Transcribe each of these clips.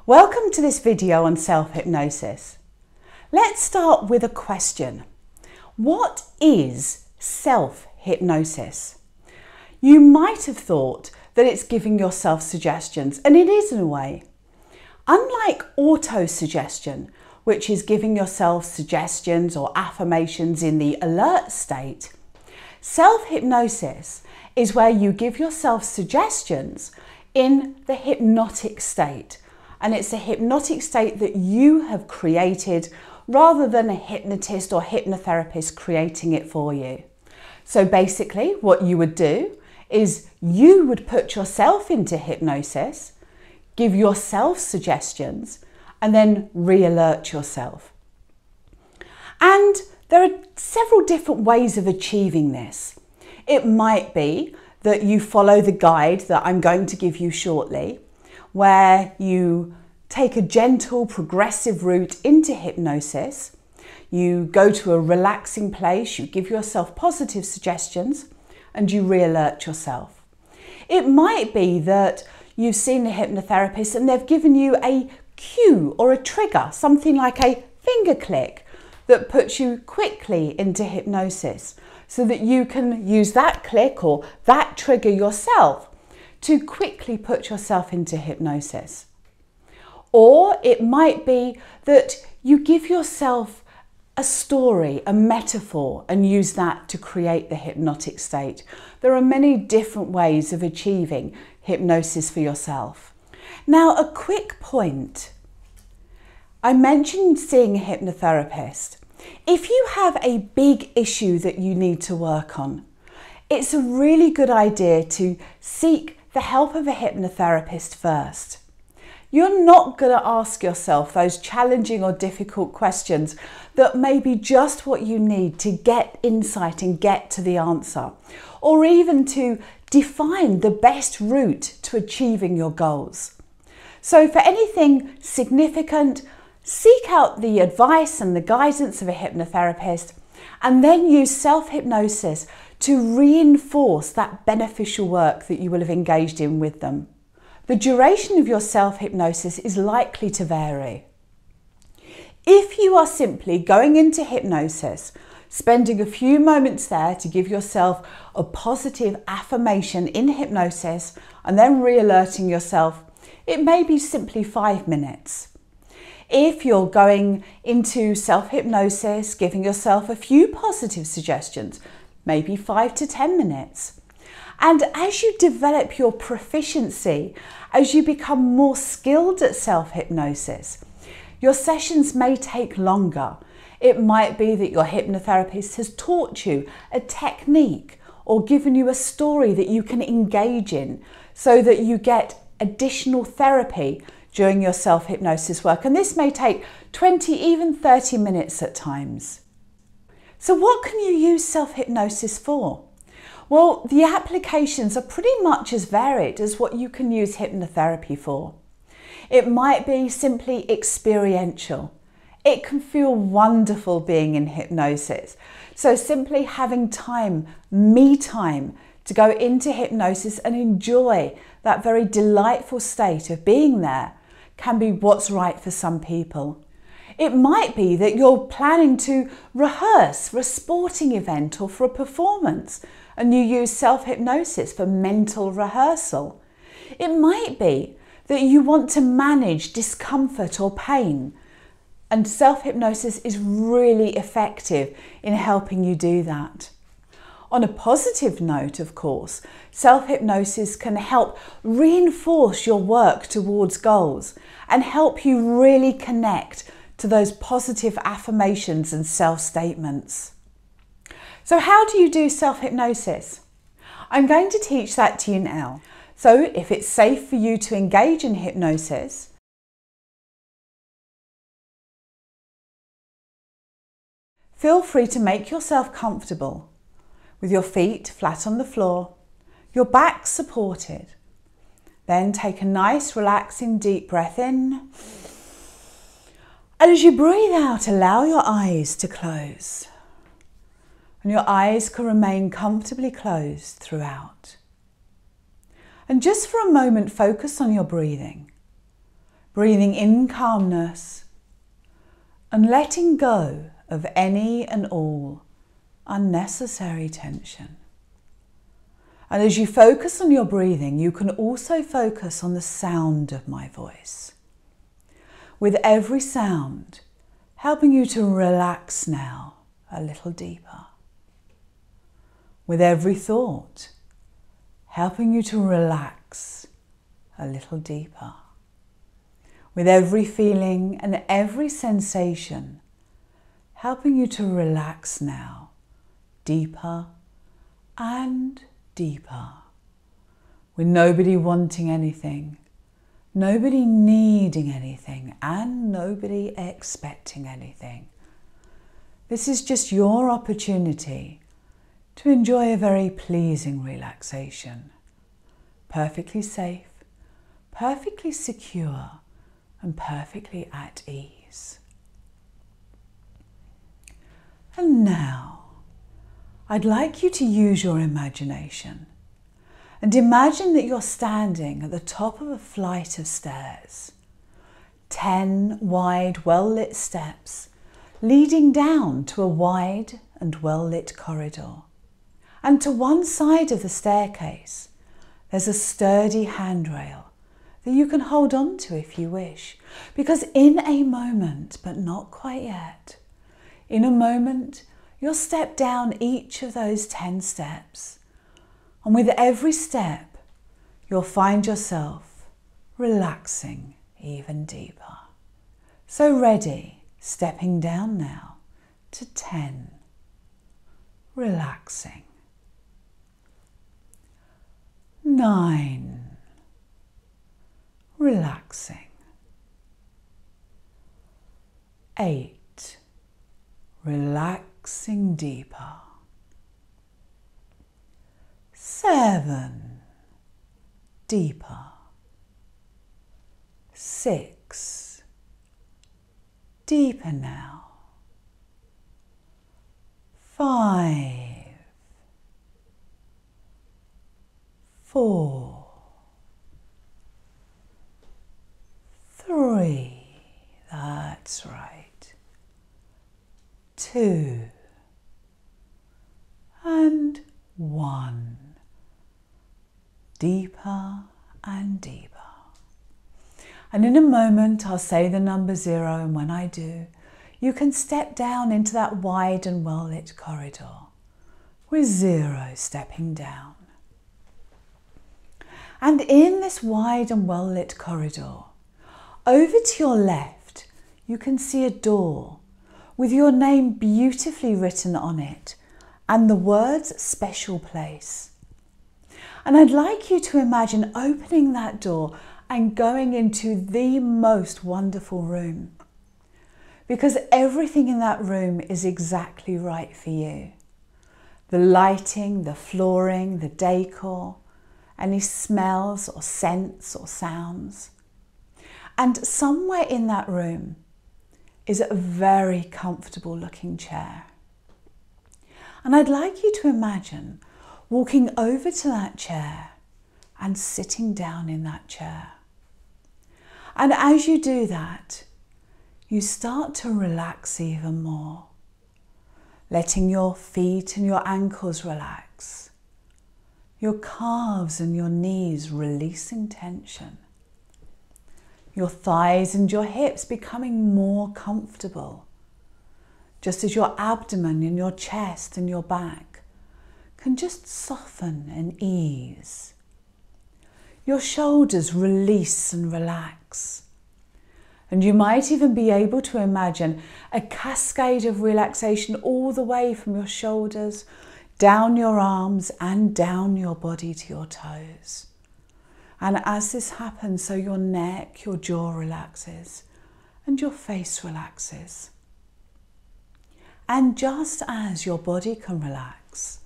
Welcome to this video on self-hypnosis. Let's start with a question. What is self-hypnosis? You might have thought that it's giving yourself suggestions, and it is in a way. Unlike auto-suggestion, which is giving yourself suggestions or affirmations in the alert state, self-hypnosis is where you give yourself suggestions in the hypnotic state. And it's a hypnotic state that you have created rather than a hypnotist or hypnotherapist creating it for you. So basically what you would do is you would put yourself into hypnosis, give yourself suggestions, and then re-alert yourself. And there are several different ways of achieving this. It might be that you follow the guide that I'm going to give you shortly, where you take a gentle, progressive route into hypnosis. You go to a relaxing place, you give yourself positive suggestions, and you re-alert yourself. It might be that you've seen a hypnotherapist and they've given you a cue or a trigger, something like a finger click that puts you quickly into hypnosis so that you can use that click or that trigger yourself to quickly put yourself into hypnosis. Or it might be that you give yourself a story, a metaphor, and use that to create the hypnotic state. There are many different ways of achieving hypnosis for yourself. Now, a quick point. I mentioned seeing a hypnotherapist. If you have a big issue that you need to work on, it's a really good idea to seek the help of a hypnotherapist first. You're not going to ask yourself those challenging or difficult questions that may be just what you need to get insight and get to the answer, or even to define the best route to achieving your goals. So for anything significant, seek out the advice and the guidance of a hypnotherapist, and then use self-hypnosis to reinforce that beneficial work that you will have engaged in with them. The duration of your self-hypnosis is likely to vary. If you are simply going into hypnosis, spending a few moments there to give yourself a positive affirmation in hypnosis and then re-alerting yourself, it may be simply 5 minutes. If you're going into self-hypnosis, giving yourself a few positive suggestions, maybe 5 to 10 minutes. And as you develop your proficiency, as you become more skilled at self-hypnosis, your sessions may take longer. It might be that your hypnotherapist has taught you a technique or given you a story that you can engage in so that you get additional therapy during your self-hypnosis work. And this may take 20, even 30 minutes at times. So what can you use self-hypnosis for? Well, the applications are pretty much as varied as what you can use hypnotherapy for. It might be simply experiential. It can feel wonderful being in hypnosis. So simply having time, me time, to go into hypnosis and enjoy that very delightful state of being there can be what's right for some people. It might be that you're planning to rehearse for a sporting event or for a performance and you use self-hypnosis for mental rehearsal. It might be that you want to manage discomfort or pain, and self-hypnosis is really effective in helping you do that. On a positive note, of course, self-hypnosis can help reinforce your work towards goals and help you really connect to those positive affirmations and self-statements. So how do you do self-hypnosis? I'm going to teach that to you now. So if it's safe for you to engage in hypnosis, feel free to make yourself comfortable with your feet flat on the floor, your back supported. Then take a nice relaxing deep breath in. And as you breathe out, allow your eyes to close. And your eyes can remain comfortably closed throughout. And just for a moment, focus on your breathing. breathing in calmness and letting go of any and all unnecessary tension. And as you focus on your breathing, you can also focus on the sound of my voice. With every sound, helping you to relax now a little deeper. With every thought, helping you to relax a little deeper. With every feeling and every sensation, helping you to relax now deeper and deeper. With nobody wanting anything, nobody needing anything, and nobody expecting anything. This is just your opportunity to enjoy a very pleasing relaxation. Perfectly safe, perfectly secure, and perfectly at ease. And now, I'd like you to use your imagination and imagine that you're standing at the top of a flight of stairs. 10 wide, well-lit steps leading down to a wide and well-lit corridor. And to one side of the staircase, there's a sturdy handrail that you can hold on to if you wish, because in a moment, but not quite yet, in a moment, you'll step down each of those 10 steps. And with every step, you'll find yourself relaxing even deeper. So ready, stepping down now to 10, relaxing. 9, relaxing. 8, relaxing deeper. 7, deeper. 6, deeper now. 5, 4, 3, that's right, 2, and 1, deeper and deeper. And in a moment I'll say the number 0, and when I do, you can step down into that wide and well-lit corridor with 0 stepping down. And in this wide and well-lit corridor, over to your left, you can see a door with your name beautifully written on it and the words special place. And I'd like you to imagine opening that door and going into the most wonderful room, because everything in that room is exactly right for you. The lighting, the flooring, the decor, any smells or scents or sounds. And somewhere in that room is a very comfortable looking chair. And I'd like you to imagine walking over to that chair and sitting down in that chair. And as you do that, you start to relax even more, letting your feet and your ankles relax, your calves and your knees releasing tension, your thighs and your hips becoming more comfortable, just as your abdomen and your chest and your back can just soften and ease. Your shoulders release and relax. And you might even be able to imagine a cascade of relaxation all the way from your shoulders, down your arms and down your body to your toes. And as this happens, so your neck, your jaw relaxes and your face relaxes. And just as your body can relax,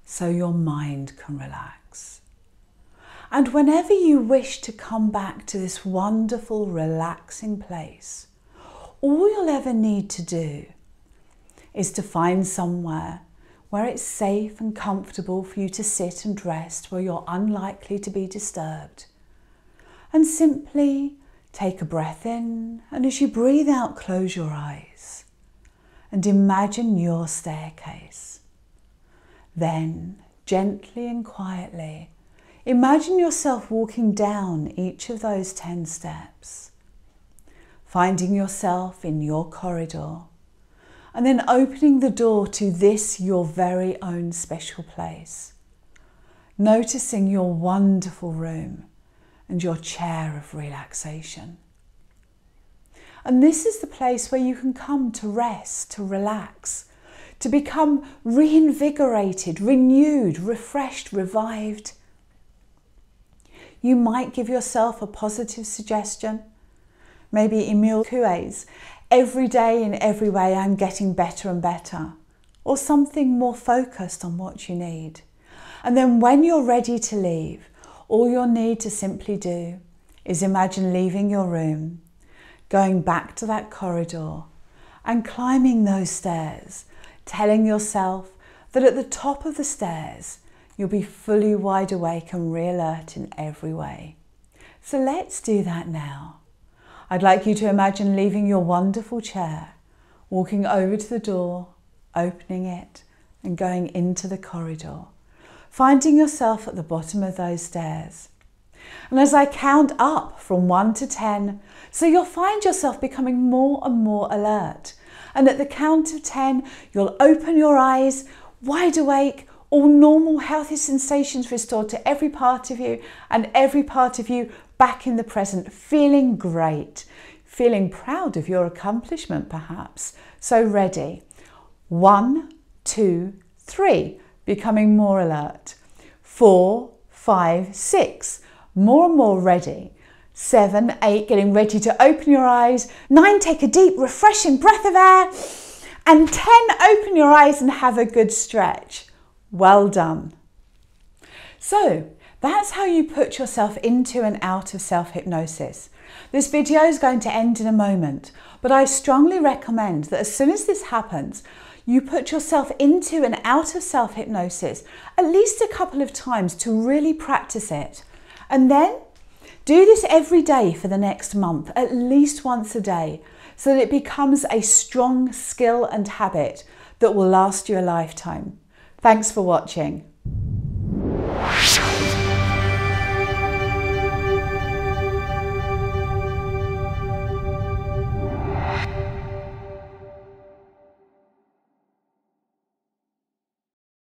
so your mind can relax. And whenever you wish to come back to this wonderful, relaxing place, all you'll ever need to do is to find somewhere where it's safe and comfortable for you to sit and rest, where you're unlikely to be disturbed. And simply Take a breath in, and as you breathe out, close your eyes and imagine your staircase. Then, gently and quietly, imagine yourself walking down each of those 10 steps, finding yourself in your corridor, and then opening the door to this, your very own special place. Noticing your wonderful room and your chair of relaxation. And this is the place where you can come to rest, to relax, to become reinvigorated, renewed, refreshed, revived. You might give yourself a positive suggestion, maybe Emile Coué's, every day in every way I'm getting better and better, or something more focused on what you need. And then when you're ready to leave, all you'll need to simply do is imagine leaving your room, going back to that corridor and climbing those stairs, telling yourself that at the top of the stairs, you'll be fully wide awake and re-alert in every way. So let's do that now. I'd like you to imagine leaving your wonderful chair, walking over to the door, opening it and going into the corridor, finding yourself at the bottom of those stairs. And as I count up from 1 to 10, so you'll find yourself becoming more and more alert. And at the count of 10, you'll open your eyes, wide awake, all normal healthy sensations restored to every part of you, and every part of you back in the present, feeling great, feeling proud of your accomplishment perhaps. So ready. 1, 2, 3. Becoming more alert. 4, 5, 6, more and more ready. 7, 8, getting ready to open your eyes. 9, take a deep, refreshing breath of air. And 10, open your eyes and have a good stretch. Well done. So that's how you put yourself into and out of self-hypnosis. This video is going to end in a moment, but I strongly recommend that as soon as this happens, you put yourself into and out of self-hypnosis at least a couple of times to really practice it. And then do this every day for the next month, at least once a day, so that it becomes a strong skill and habit that will last you a lifetime. Thanks for watching.